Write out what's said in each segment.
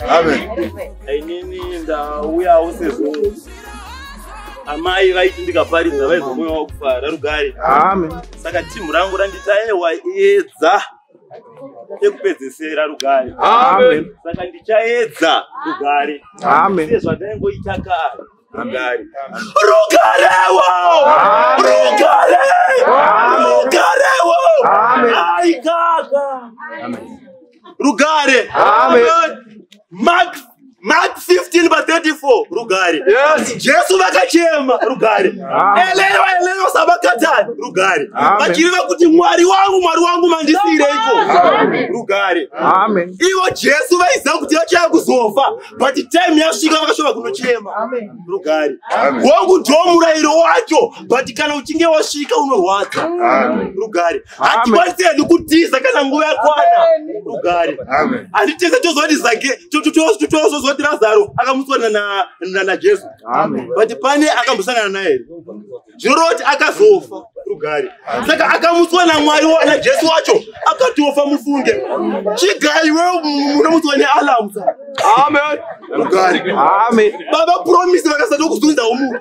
Amen. Ainini ndauya usezo. Amai vaiti ndikaparidza vaizwa mwoyo wakufara rugare. Amen. Saka timu rangu randitaewa edza ekupedzesera rugare. Amen. Saka ndichaedza rugare. Amen. Sezvandaingoita kare rugare. Rugarewo! Rugare! Rugarewo! Amen. Ai kaka. Amen. Rugare. Amen. Mark 15:34 rugare. Yes. Jesu vakachema rugare. Elelo sabakatani rugare. Vachiriva kuti mwari wangu mandisireiko rugare. Amen. Ivo Jesu vaiza kuti vachava kuzofa but time yasvika vakashova kunochema. Amen. Rugare. Wangu ndo murayiro wacho but kana uchinge wasvika unorwadza. Amen. Rugare. Hatikwanisi hedu kutiza kana nguva yakwana rugare. Amen. Handitese tozoti zake tozoti Lazaro akamuswana na Jesu. Amen. But pane akambusangana naye. Zviroti akazofa rugare. Saka akamuswana Mwari na Jesu wacho akatofa mufunge. Chigai wewe munomuswana Alamu. Amen. Rugare. Amen. Baba promise vakasado kuzunza umuntu.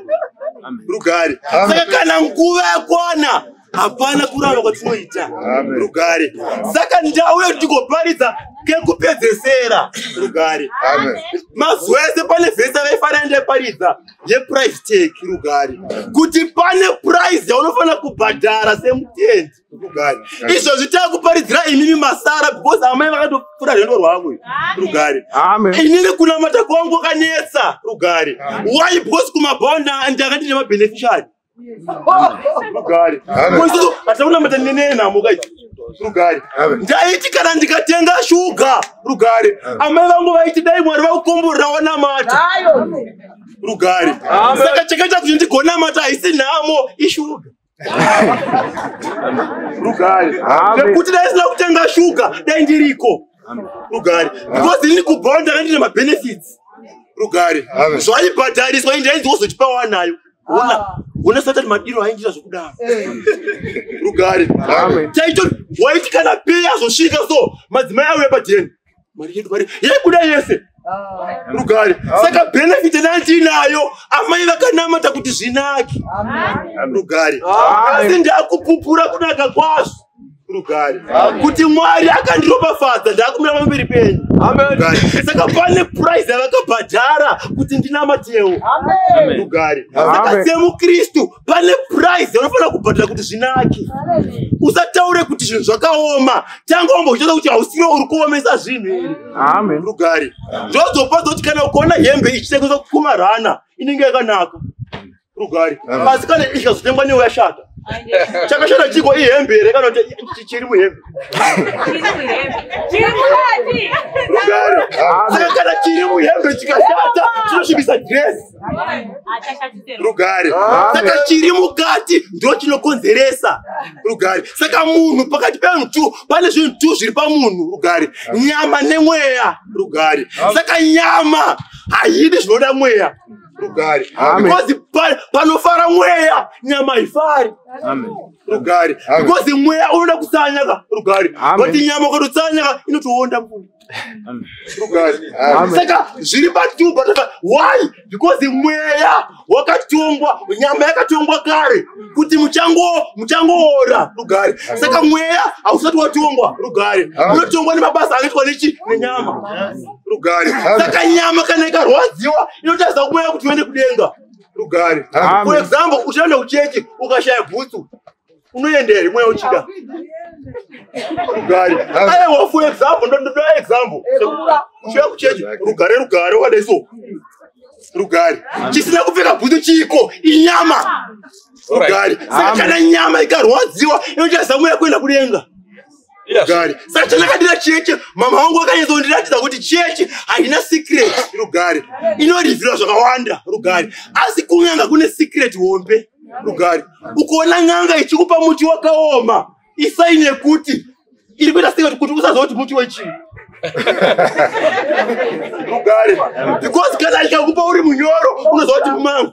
Amen. Rugare. Saka kana nguva yakwana hapana kuramba kwatinoita rugare. Saka ndauya tikoparidza kekupedzesera rugare. Amen. Mazwese pane vhesa vaifana ndeparidza yeprice tag rugare. Kuti pane price yaunofana kubhadhara semutendi rugare. Izvo zvitakuparidzira imimi masara because amai vakatopfura rwendo rwangu rugare. Amen. Inini kunamata kwangu kanetsa rugare. Why because kumabhaunda ndakati nemabeneficiary rugare. Koiso ataona matanene namuka rugare. Ndaiti kana ndikatenga shuga rugare. Amai vangu vaiti dai Mwari vakukomborera wana mata rugare. Saka chakaita kuti ndigona mata haisi nhamo ishuga rugare. Nekuti dai sina kutenga shuga dai ndiriko rugare. Because ndini kubhaunda ndine mabenefits rugare. Zvaibhadhariswa ndainzochipa wanayo. Una Satan madiro hainjira zvokudaro rugare. Chaito waiti kana peya zvosvika so madzimai auya padheni mari yedu mari yekuda yese rugare. Saka benefit ndinayo amai vakanamata kuti zvinaki rugare. Asi ndakupupura kunaka kwazvo rugare. Kuti Mwari akandiropafadza ndakumira pamberi penyu. Amen. Saka pane price yavakabhadhara kuti ndinamatewo rugare. Saka semuKristu pane price yaunofana kubhadhara kuti zvinaki. Usataure kuti zvinhu zvakaoma tanga wambochitaura kuti hausiro uri kuomesa zvinhu here. Amen. Rugare. Ndozopa kuti kana ukaona hembe ichitengeswa kumarana inenge yakanaka rugare. Asi kana ikazotengwa newe yashata chakashata chiko ihembe here kana kuti chiri muhembe rugare. Saka kana chiri muhembe chikashata chinosvibisa dress rugare. Saka chiri mukati ndo chinokonzeresa rugare. Saka munhu pakati penyu tu pane zvinhu tu zviri pamunhu rugare. Nyama nemweya rugare. Saka nyama haidi zvinoda mweya rugare. Because panofara mweya nyama haifari rugare. Because mweya unoda kusanyaka rugare. But nyama ukatsanyaka inotoonda munhu rugare. Saka zviri patu pataka. Why? Because mweya wakatongwa, nyama yakatongwa kare kuti muchangoora rugare. Saka mweya hausati watongwa rugare. Unotongwa nemabasa akaitwa nenyama rugare. Saka nyama kana ikarwadziwa inotaridza mweya kuti uende kudenga rugare. For example, uchaenda kuchechi ukashaya bhutsu unoendera mweya uchida rugare aiwa for example ndo example uchiya kuchechi rugare wadaiso rugare chisina kupfeka bhutsu chiko inyama rugare saka kana nyama ikarwadziwa inochasa mweya kuenda kudenga rugare saka chandakadira chechi mama wangu akanyazondiratidza kuti chechi haina secret rugare inorivhira zvakawanda rugare asi kunyanga kune secret hombe rugare ukoona n'anga ichikupa muti wakaoma isaine kuti iri kuita secret kuti usaziva kuti muti wechii rugare because kana ikakupa uri munyoro unoziva kuti mumango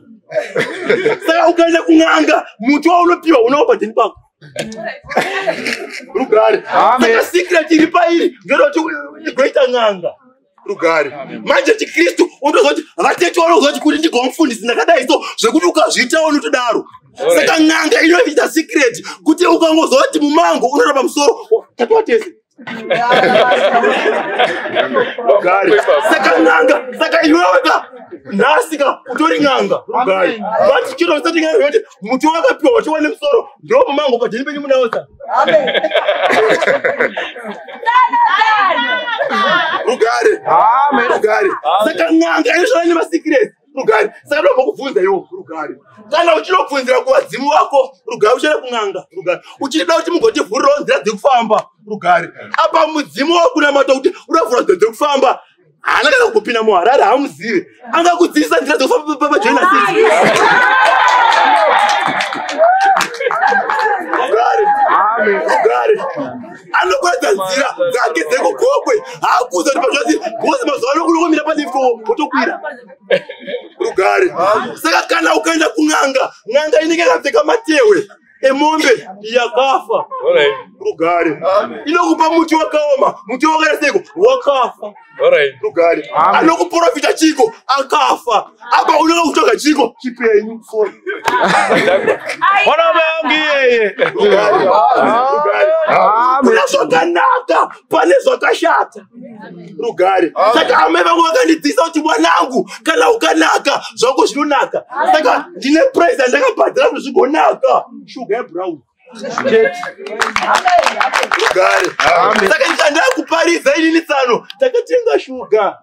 saka ukaenda kun'anga muti waunopiwa unopa dhini pako rugare saka secret iri pairi ngeroti igoita n'anga rugare manje chikristu unoziva kuti vatechi vanoziva kuti ndigomufundisi ndakadai so zvekuti ukazviita unotodaro saka n'anga inoita secret kuti ukangoziva kuti mumango unorapa musoro tatiwatese rugare saka n'anga saka iweweka nhasika utori n'anga rugare but chiro usati n'anga kuti muti wakapiwa wachiwane musoro ndo mumango padhini penyu munaosa rugare rugare saka n'anga inoshana nemasecret rugare saka ndoba kubvunza iwo rugare kana uchinobvunzira kuvadzimu wako rugare uchada kun'anga rugare uchida kuti mugotivhurirawo nzira dzekufamba rugare apa mudzimu wakunamata kuti uravhura nzira dzekufamba haana kana kungopinda muharare hamuzive angakudzidzisa nzira dzekufamba pajoina city rugare anokuradza nzira dzake dzekugokwe haakuudza kuti pazvasi bhosi mazuva ano kunokomira padifo otokwira rugare saka kana ukaenda kun'anga n'anga inenge yakapfeka matewe emombe yakafa rugare inokupa muti wakaoma muti wakaita seko wakafa rugare anokuprofita chiko akafa apa unoda kutsvaga chiko chipenyu kuna zvakanaka pane zvakashata rugare saka amai vangu vakandidzisa kuti mwanangu kana ukanaka zvako zvinonaka saka ndine price yandakabhadhira kuti zvigonaka shuga yebrown rugare saka ndikandakuparidza inini tsano takatenga shuga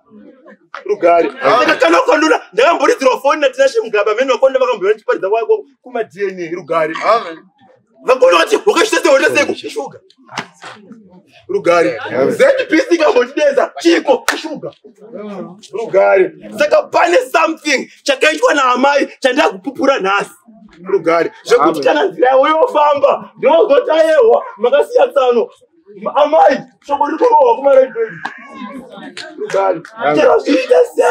rugare saka kana ukandona ndakamboridzirwa foni natinashe mugaba mene vakonda vakamboona chiparidza kwako kumadna rugare vakona vati wakashita sehoda seko shuga rugare zpc ikambotideza chiko shuga rugare saka pane something chakaitwa naamai chandakupupura nhasi rugare zvekuti kana nzira yavo yofamba ndinozotayewa makasiya tsano amai shoko riri kurohwa kumaredheni rugare chero zviita se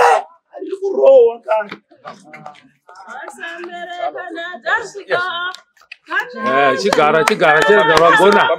riri kurohwa kana chigara chirega vagona.